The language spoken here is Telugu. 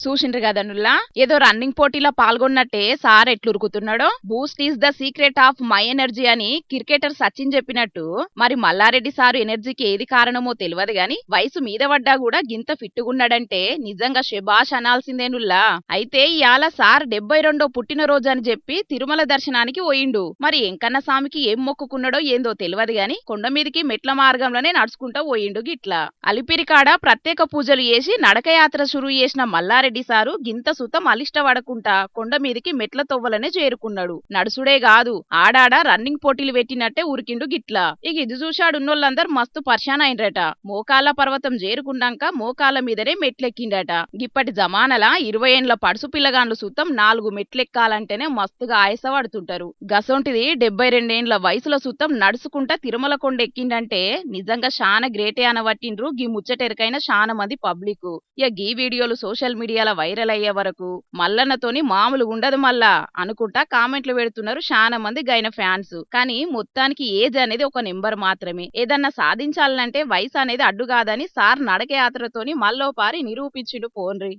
చూసిండ్రు కదనుల్లా ఏదో రన్నింగ్ పోటీలో పాల్గొన్నట్టే సార్ ఎట్లురుకుతున్నాడో. Boost is the secret of my energy అని క్రికెటర్ సచిన్ చెప్పినట్టు మరి మల్లారెడ్డి సారు ఎనర్జీకి ఏది కారణమో తెలియదు గాని వయసు మీద పడ్డా కూడా గింత ఫిట్టుగున్నాడంటే నిజంగా శబాష్ అనాల్సిందేనుల్లా. అయితే ఇయాల సార్ 72వ పుట్టినరోజు అని చెప్పి తిరుమల దర్శనానికి పోయిండు. మరి ఎంకన్న స్వామికి ఏం మొక్కుకున్నాడో ఏందో తెలియదు గాని కొండ మీదికి మెట్ల మార్గంలోనే నడుచుకుంటా పోయిండు. గిట్లా అలిపిరికాడ ప్రత్యేక పూజలు చేసి నడకయాత్ర షురు చేసిన మల్లారెడ్డి సారు గింత సుతం అలిష్టపడకుండా కొండ మీదికి మెట్ల తొవ్వలనే చేరుకున్నాడు. నడుసుడే గాదు ఆడాడ రన్నింగ్ పోటీలు పెట్టినట్టే ఉరికిండు గిట్లా. ఇక ఇది చూశాడున్నోళ్ళందరూ మస్తు పర్షాన్ అయినరట. మోకాళ్ళ పర్వతం చేరుకున్నాక మోకాళ్ళ మీదనే మెట్లెక్కిండట. గిప్పటి జమానల 20 ఏండ్ల పడుసు పిల్లగాండ్లు సుతం 4 మెట్లెక్కాలంటేనే మస్తుగా ఆయాసపడుతుంటారు. గసొంటిది 72 ఏండ్ల వయసుల సుతం నడుచుకుంటా తిరుమల కొండ ఎక్కిండంటే నిజంగా శాన గ్రేటే అనవట్టిండ్రు గీ ముచ్చటెరకైన శాన మంది పబ్లిక్. ఇక గీ వీడియోలు సోషల్ మీడియాలో వైరల్ అయ్యే వరకు మల్లన్నతోని మామూలు ఉండదు మళ్ళా అనుకుంటా కామెంట్లు పెడుతున్నారు శాన మంది గైన ఫ్యాన్స్. కానీ మొత్తానికి ఏజ్ అనేది ఒక నెంబర్ మాత్రమే. ఏదన్నా సాధించాలంటే వయసు అనేది అడ్డు కాదని సార్ నడక యాత్రతోని మల్లోపారి నిరూపించిండు పోన్రి.